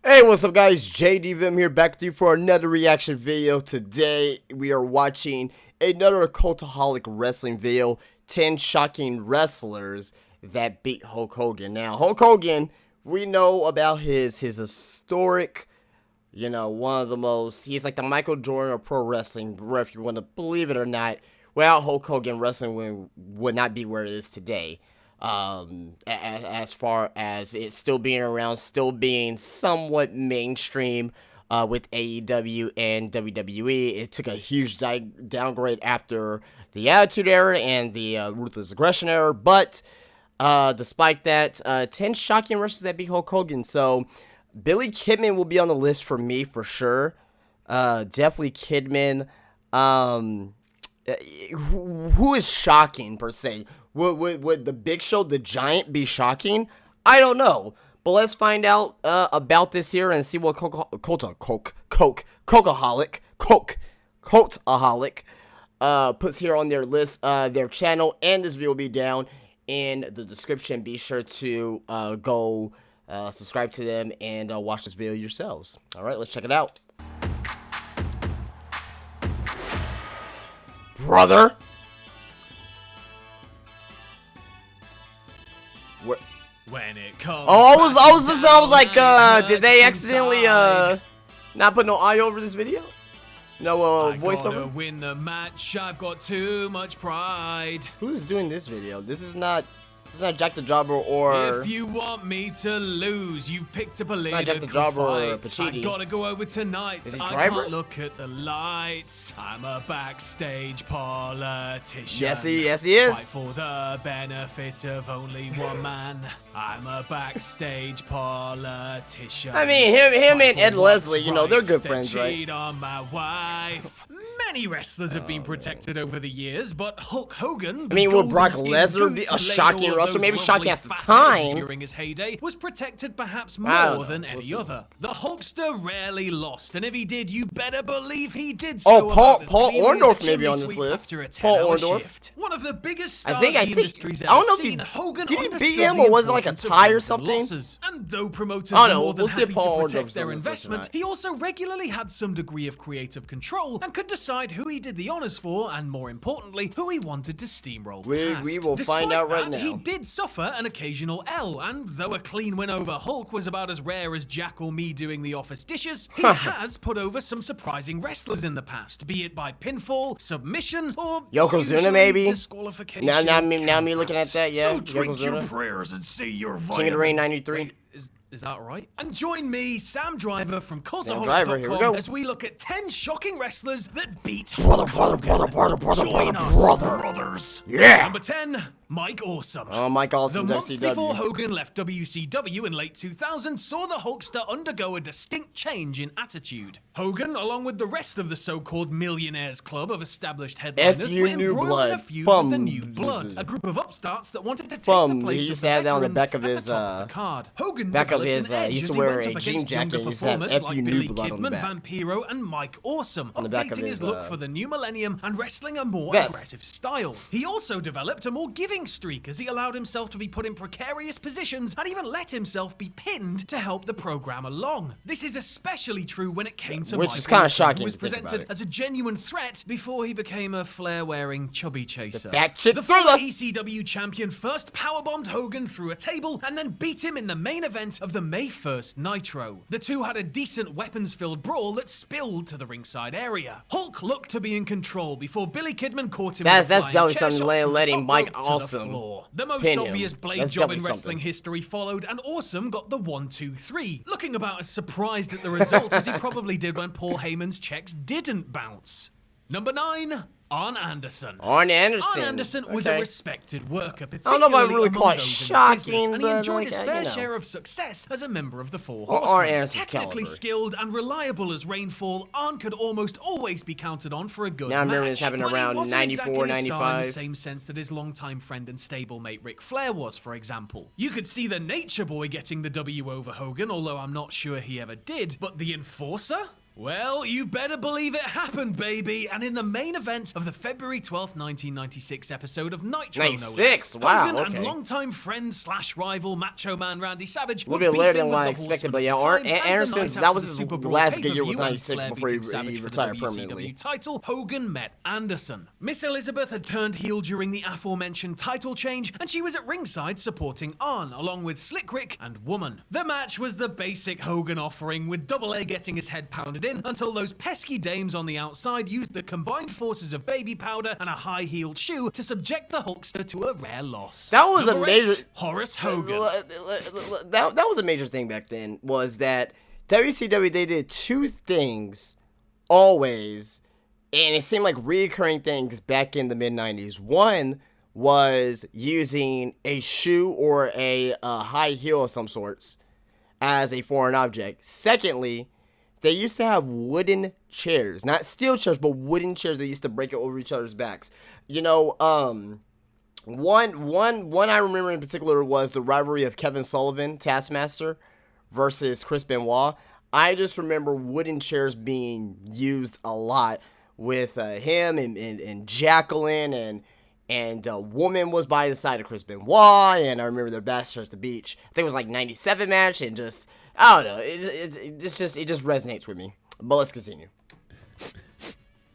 Hey, what's up guys, Venom here, back with you for another reaction video. Today, we are watching another Cultaholic wrestling video, 10 shocking wrestlers that beat Hulk Hogan. Now, Hulk Hogan, we know about his historic, one of the most, he's like the Michael Jordan of pro wrestling, if you want to believe it or not. Without Hulk Hogan, wrestling would not be where it is today. As far as it still being around, still being somewhat mainstream with AEW and WWE. It took a huge downgrade after the Attitude Era and the Ruthless Aggression Era, but despite that, 10 shocking wrestlers that beat Hulk Hogan. So Billy Kidman will be on the list for me for sure. Definitely Kidman. Who is shocking per se? Would the Big Show, the Giant, be shocking? I don't know. But let's find out about this here and see what Cultaholic puts here on their list, their channel, and this video will be down in the description. Be sure to go subscribe to them and watch this video yourselves. All right, let's check it out. Brother. When it comes I was listening. I was like, did they accidentally not put no eye over this video? No voiceover. I gotta win the match. I've got too much pride. Who's doing this video? This is not Jack the Jobber or. If you want me to lose, you picked up a leader. Jack the Jobber or Pachidi. I gotta go over tonight. Is he I Driver? can't look at the lights. I'm a backstage politician. Yes, he is. Fight for the benefit of only one man. I'm a backstage politician. I mean, him and Ed Leslie, they're good friends, right? Cheat on my wife. Many wrestlers have been protected over the years, but Hulk Hogan, I mean, would Brock Lesnar be a shocking wrestler? Maybe shocking at the time. During his heyday, was protected perhaps more than any other. The Hulkster rarely lost, and if he did, you better believe he did so. Oh, Paul Orndorff may be on this list. Paul Orndorff. One of the biggest stars the industry's ever I don't know seen. if Hogan did he beat him or was it like a tie or something? And though promoters I don't know. were more than happy to protect their Orndorff's investment, he also regularly had some degree of creative control and could decide who he did the honors for, and more importantly, who he wanted to steamroll past. We will find out right now. He did suffer an occasional L, and though a clean win over Hulk was about as rare as Jack or me doing the office dishes, he has put over some surprising wrestlers in the past, be it by pinfall, submission, or Yokozuna maybe. Disqualification. Now me looking at that, yeah. So drink Yokozuna. your prayers and say your vitamins. King of the Ring '93. Wait, is that right? And join me, Sam Driver from Driver, here we go. Cultaholic.com, as we look at 10 shocking wrestlers that beat Brother. brothers. Yeah. Number 10, Mike Awesome. Oh, Mike Awesome, The month before WCW. Hogan left WCW in late 2000 saw the Hulkster undergo a distinct change in attitude. Hogan, along with the rest of the so-called Millionaires Club of established headliners, were embroiled in a feud with the New Blood, a group of upstarts that wanted to take the place He used of to have that on the veterans back of at his the top of the card. Hogan back of his, developed an he edge used as to wear went a up jean against jacket younger and used to have performers F like you New Billy Blood on the Kidman, back. Vampiro, and Mike Awesome, On the back of updating his, his look for the new millennium and wrestling a more vest. aggressive style. He also developed a more giving streak as he allowed himself to be put in precarious positions and even let himself be pinned to help the program along. This is especially true when it came to Which Mike is kinda Awesome, shocking who was to think about presented it. as a genuine threat before he became a flare-wearing chubby chaser. Fat chick The thriller. former ECW champion first powerbombed Hogan through a table and then beat him in the main event of the May 1st Nitro. The two had a decent weapons-filled brawl that spilled to the ringside area. Hulk looked to be in control before Billy Kidman caught him That's with a definitely flying chair something shot from the letting top Mike rope to the Awesome floor. The most pin him. obvious blade That's job in definitely wrestling something. history followed, and Awesome got the 1-2-3, looking about as surprised at the result as he probably did when Paul Heyman's checks didn't bounce. Number 9, Arn Anderson. Arn Anderson. Arn Anderson was a respected worker, I don't know if I particularly really among call it those in the shocking, business, and he but, enjoyed like, his you fair know. share of success as a member of the Four Or Arn Horsemen. Anderson's Technically caliber. skilled and reliable as rainfall, Arn could almost always be counted on for a good Now I remember match. this happened But he around wasn't 94, exactly a star in 95. the same sense that his longtime friend and stablemate Ric Flair was, for example. You could see the Nature Boy getting the W over Hogan, although I'm not sure he ever did, but the Enforcer? Well, you better believe it happened, baby. And in the main event of the February 12th, 1996 episode of Nitro, 96, no wow, Hogan okay. and longtime friend / rival Macho Man Randy Savage. A little bit later than I expected, but yeah, Anderson's, that was his last good year was 96 before he retired permanently. Title, Hogan met Anderson. Miss Elizabeth had turned heel during the aforementioned title change, and she was at ringside supporting Arn, along with Slick Rick and Woman. The match was the basic Hogan offering, with Double A getting his head pounded in until those pesky dames on the outside used the combined forces of baby powder and a high-heeled shoe to subject the Hulkster to a rare loss. That was Number a major... 8, Horace Hogan. That was a major thing back then, was that WCW, they did two things always, and it seemed like reoccurring things back in the mid-90s. One was using a shoe or a high heel of some sorts as a foreign object. Secondly, they used to have wooden chairs, not steel chairs, but wooden chairs. They used to break it over each other's backs. You know, one I remember in particular was the rivalry of Kevin Sullivan, Taskmaster, versus Chris Benoit. I just remember wooden chairs being used a lot with him and Jacqueline and Woman was by the side of Chris Benoit, and I remember their best at the beach. I think it was like 97 match, and just, I don't know, it just resonates with me. But let's continue.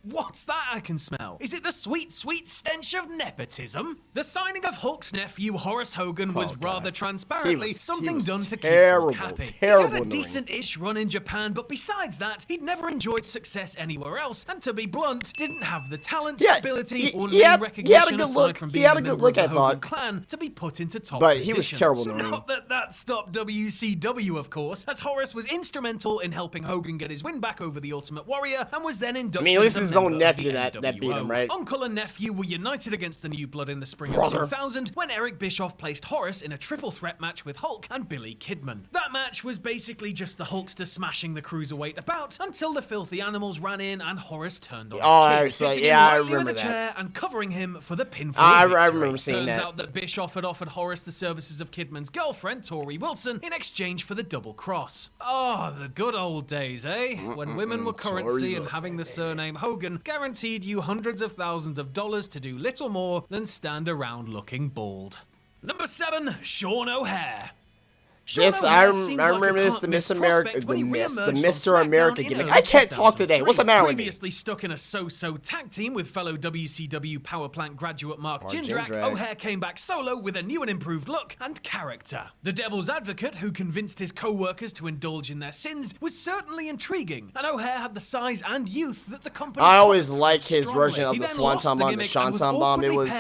What's that I can smell? Is it the sweet, sweet stench of nepotism? The signing of Hulk's nephew, Horace Hogan, was rather transparently something done to keep Hulk happy. He had a decent-ish run in Japan, but besides that, he'd never enjoyed success anywhere else, and to be blunt, didn't have the talent, ability, or name recognition aside from being a member of the Hogan clan to be put into top positions. He was terrible. Not that stopped WCW, of course, as Horace was instrumental in helping Hogan get his win back over the Ultimate Warrior, and was then inducted his own nephew that beat him, right? Uncle and nephew were united against the New Blood in the spring of 2000 when Eric Bischoff placed Horace in a triple threat match with Hulk and Billy Kidman. That match was basically just the Hulkster smashing the cruiserweight about until the filthy animals ran in and Horace turned on his kick, I remember that. Chair and covering him for the pinfall I victory. remember seeing that. Turns out that Bischoff had offered Horace the services of Kidman's girlfriend, Tori Wilson, in exchange for the double cross. Oh, the good old days, eh? When women were currency and having the surname Hogan guaranteed you hundreds of thousands of dollars to do little more than stand around looking bald. Number 7, Sean O'Hare. Yes, I remember this, the Miss America, the Mr. America gimmick. I can't talk today. What's the matter with me? Previously stuck in a so-so tag team with fellow WCW power plant graduate Mark Jindrak, O'Hare came back solo with a new and improved look and character. The devil's advocate who convinced his co-workers to indulge in their sins was certainly intriguing, and O'Hare had the size and youth that the company I always liked his version of the Swanton Bomb, the Shanton Bomb. It was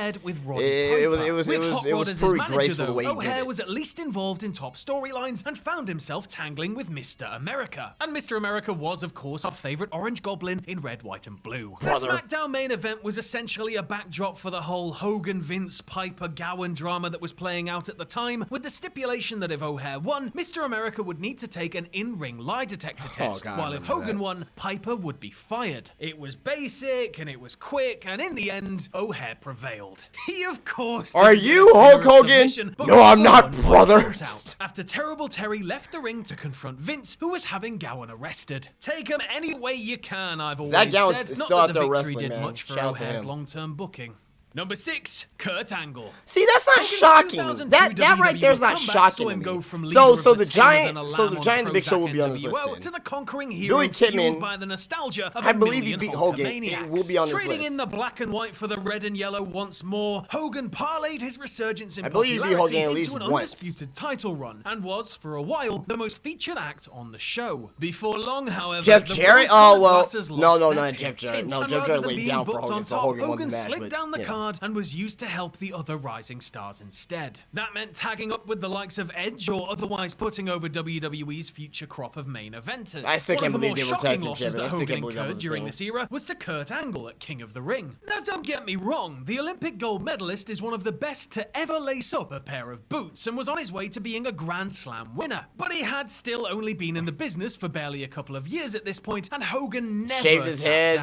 pretty graceful the way he did it. O'Hare was at least involved in top storylines and found himself tangling with Mr. America. And Mr. America was, of course, our favorite Orange Goblin in red, white, and blue. The SmackDown main event was essentially a backdrop for the whole Hogan, Vince, Piper, Gowen drama that was playing out at the time, with the stipulation that if O'Hare won, Mr. America would need to take an in-ring lie detector test, while if Hogan won, Piper would be fired. It was basic, and it was quick, and in the end, O'Hare prevailed. He, of course... Are you Hulk Hogan? No, I'm not, brother! After Terrible Terry left the ring to confront Vince, who was having Gowen arrested. Take him any way you can, I've always said. Not that the victory did much for O'Hare's long-term booking. Number 6, Kurt Angle. See, that's not shocking. That right there's not shocking to me. So the Giant and the Big Show will be on this list. To the conquering hero Billy Kidman, by the nostalgia of I believe he beat Hogan. It will be on this list. Trading in the black and white for the red and yellow once more, Hogan parlayed his resurgence in popularity into an undisputed title run, and was, for a while, the most featured act on the show. Before long, however, Jeff Jarrett? Oh, well, no, not Jeff Jarrett. No, Jeff Jarrett laid down for Hogan, so Hogan won the match. Slipped down the card and was used to help the other rising stars instead. That meant tagging up with the likes of Edge or otherwise putting over WWE's future crop of main eventers. I still can't believe they were tag team champions. That Hogan incurred during this era was to Kurt Angle at King of the Ring. Now don't get me wrong, the Olympic gold medalist is one of the best to ever lace up a pair of boots and was on his way to being a Grand Slam winner. But he had still only been in the business for barely a couple of years at this point, and Hogan never shaved his head,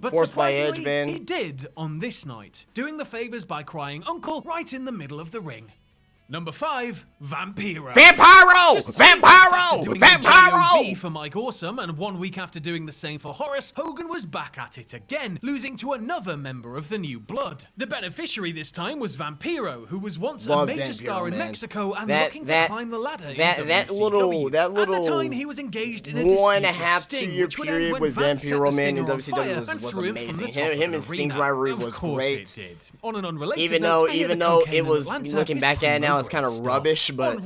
but forced by Edge, man. He did on this night, doing the favors by crying uncle right in the middle of the ring. Number 5, Vampiro. Vampiro! for Mike Awesome, and 1 week after doing the same for Horace, Hogan was back at it again, losing to another member of the New Blood. The beneficiary this time was Vampiro, who was once a major star in Mexico and looking to climb the ladder in WCW. At the time, he was engaged in a 1.5 to 2 year period with Vampiro, man, in WCW was amazing. Him and Sting's rivalry was great. On an unrelated even though it was, looking back at it now, it's kind of rubbish, but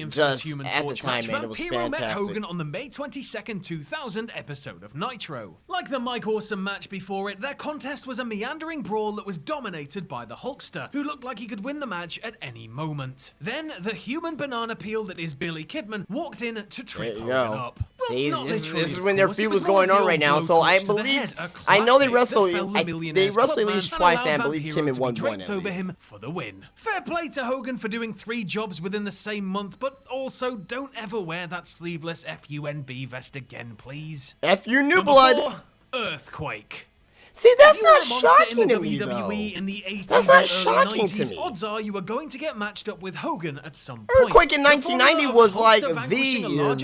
just at the time, man, it was fantastic. Met Hogan on the May 22nd, 2000 episode of Nitro. Like the Mike Awesome match before it, their contest was a meandering brawl that was dominated by the Hulkster, who looked like he could win the match at any moment. Then, the human banana peel that is Billy Kidman walked in to trip Hogan up. See, this is when their feud was going on right now, so I believe, I know they wrestled at least twice, and I believe Kidman won one at least. Him for the win. Fair play to Hogan for doing 3 jobs within the same month, but also don't ever wear that sleeveless FUNB vest again, please. FU New Blood. Earthquake. See, that's not shocking to me, though. In the 80s that's not shocking 90s, to me. Odds are you are going to get matched up with Hogan at some point. Earthquake in 1990 was like the heel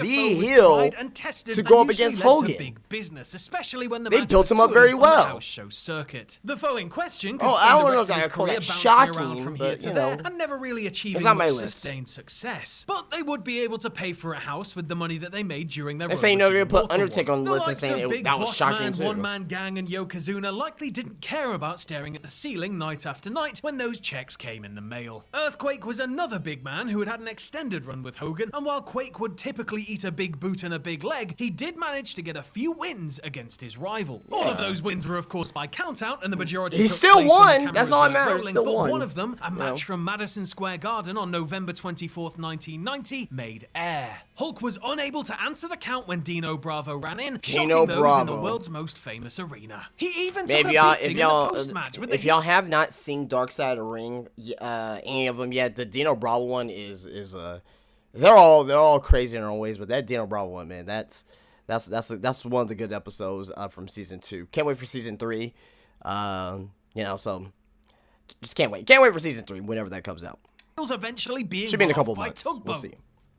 to go up against Hogan. Big business, especially when they built him up very well. Show circuit. The following question could I don't know if I call that shocking, but you know, and never really achieving sustained success. But they would be able to pay for a house with the money that they made during their. They say they're gonna put Undertaker on the list and saying that was shocking too. One-man gang and Yokozuna likely didn't care about staring at the ceiling night after night when those checks came in the mail. Earthquake was another big man who had had an extended run with Hogan, and while Quake would typically eat a big boot and a big leg, he did manage to get a few wins against his rival. Yeah. All of those wins were of course by countout, and the majority he still won. That's all that matters. Still won. But one of them, a match from Madison Square Garden on November 24th, 1990, made air. Hulk was unable to answer the count when Dino Bravo ran in, shocking those in the world's most famous arena. He even took if y'all have not seen Dark Side of the Ring, any of them yet, the Dino Bravo one is they're all crazy in their own ways, but that Dino Bravo one, man, that's one of the good episodes from season 2. Can't wait for season 3. So just can't wait for season 3 whenever that comes out. Eventually being should be in a couple months. We'll see.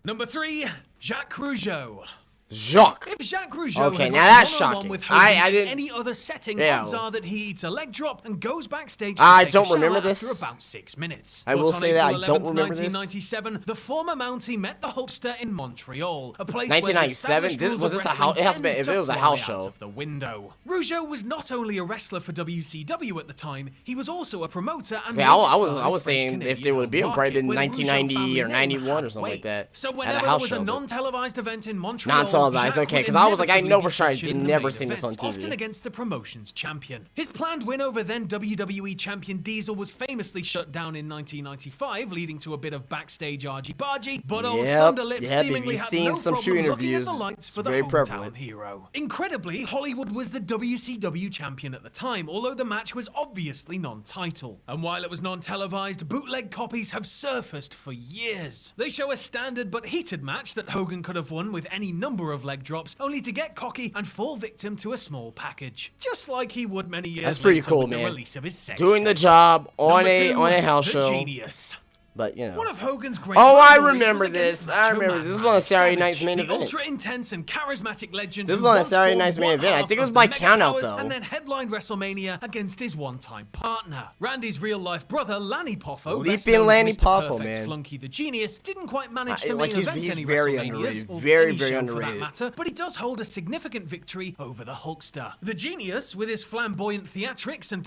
Number 3, Jacques Rougeau. Jacques. If Jacques Rougeau okay, now that's shocking. With I didn't. Any other setting, odds are that he eats a leg drop and goes backstage. I don't remember this. After about 6 minutes. I will say that I don't remember this. 1997, the former Mountie met the Hulkster in Montreal, a place 1997. This was a house. It has been. If it was a house show. Of the window. Rougeau was not only a wrestler for WCW at the time, he was also a promoter and. Yeah, I was saying if they would be in probably in 1990 or 91 or something like that. So whenever there was a non-televised event in Montreal, non-televised, okay. I was like, I know for sure I did never seen this on TV. Often against the promotion's champion. His planned win over then WWE champion Diesel was famously shut down in 1995, leading to a bit of backstage argy-bargy. But old Thunder Lips seemingly had no problem looking at the lights for the hometown hero. Incredibly, Hollywood was the WCW champion at the time, although the match was obviously non-title. And while it was non-televised, bootleg copies have surfaced for years. They show a standard but heated match that Hogan could have won with any number of leg drops, only to get cocky and fall victim to a small package, just like he would many years later with the release of his sex doing the job on a house show. Genius. But you know. One of Hogan's great I remember this. This was on a Saturday Night's Main Event. Ultra intense and charismatic legend. This was on a Saturday Night's Main Event. I think it was by countout though. And then headlined WrestleMania against his one-time partner, Randy's real-life brother Lanny Poffo. Leaping Lanny Poffo, man. Flunky the Genius didn't quite manage to main event any very WrestleManias, very underrated for that matter, but he does hold a significant victory over the Hulkster. The Genius, with his flamboyant theatrics and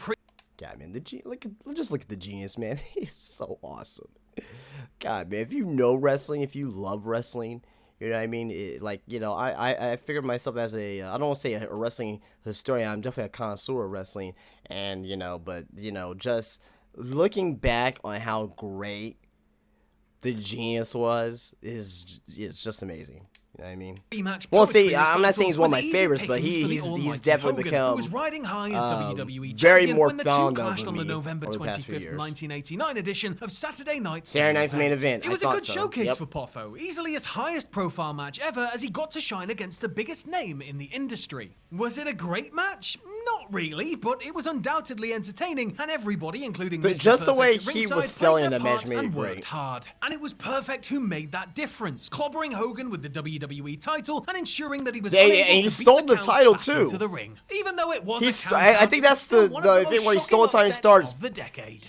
God, man, just look at the Genius, man. He's so awesome. God, man, if you know wrestling, if you love wrestling, you know what I mean? I figured myself as I don't want to say a wrestling historian. I'm definitely a connoisseur of wrestling. And, just looking back on how great the Genius was it's just amazing. You know what I mean? Well, see, I'm not saying he's one of my favorites, but he's definitely become was riding high as WWE very more when the fond two of clashed on the November 25th, 1989 edition of Saturday Night's Main Event. It was a good showcase for Poffo, easily his highest profile match ever as he got to shine against the biggest name in the industry. Was it a great match? Not really, but it was undoubtedly entertaining, and everybody, including just the way he was selling the match made it great. Hard. And it was Perfect who made that difference, clobbering Hogan with the WWE WWE title and ensuring that he was Yeah, unable and he to stole beat the the title, Counts back too. into the ring. Even though it was I think that's the thing where he stole the title and starts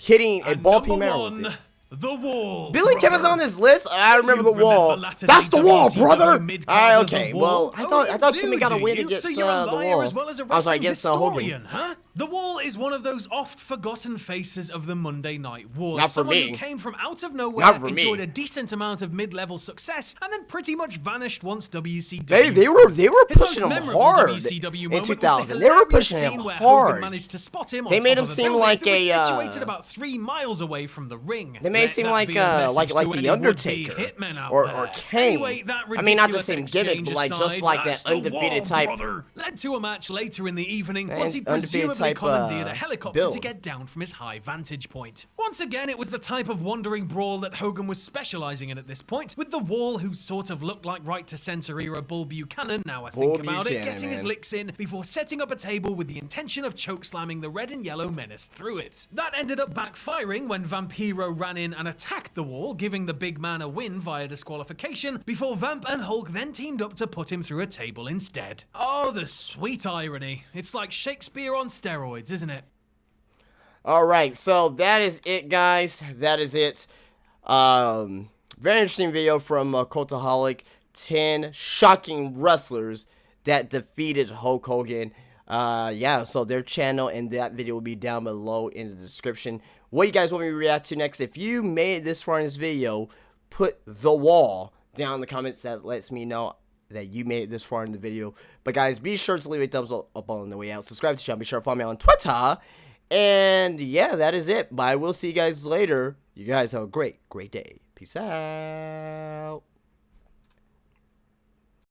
hitting a ball peen man with it. The Wall. Billy Kemp is on this list. I remember the Wall. That's the Wall, brother. Alright, okay. Well, I thought Kimmy got a win against the Wall. I was like, against Hogan. Huh? The Wall is one of those oft-forgotten faces of the Monday Night Wars. Not for Someone me. who came from out of nowhere, Not for enjoyed me. a decent amount of mid-level success, and then pretty much vanished once WCW. They were pushing him hard in 2000. They were pushing him hard. They made him seem like a situated about 3 miles away from the ring. They made it seem like the Undertaker or Kane. Anyway, I mean, not the same gimmick, but like just like that undefeated type. Led to a match later in the evening once he undefeated presumably type, commandeered a helicopter build. to get down from his high vantage point. Once again, it was the type of wandering brawl that Hogan was specializing in at this point, with the Wall, who sort of looked like right to center era Bull Buchanan, now I think about it, getting his licks in before setting up a table with the intention of chokeslamming the red and yellow menace through it. That ended up backfiring when Vampiro ran in and attacked the Wall, giving the big man a win via disqualification, before Vamp and Hulk then teamed up to put him through a table instead. Oh, the sweet irony. It's like Shakespeare on steroids, isn't it? Alright, so that is it, guys. That is it. Very interesting video from Cultaholic. 10 shocking wrestlers that defeated Hulk Hogan. Yeah, so their channel and that video will be down below in the description. What you guys want me to react to next? If you made it this far in this video, put The Wall down in the comments. That lets me know that you made it this far in the video. But guys, be sure to leave a thumbs up on the way out. Subscribe to the channel. Be sure to follow me on Twitter. And yeah, that is it. Bye. We'll see you guys later. You guys have a great day. Peace out.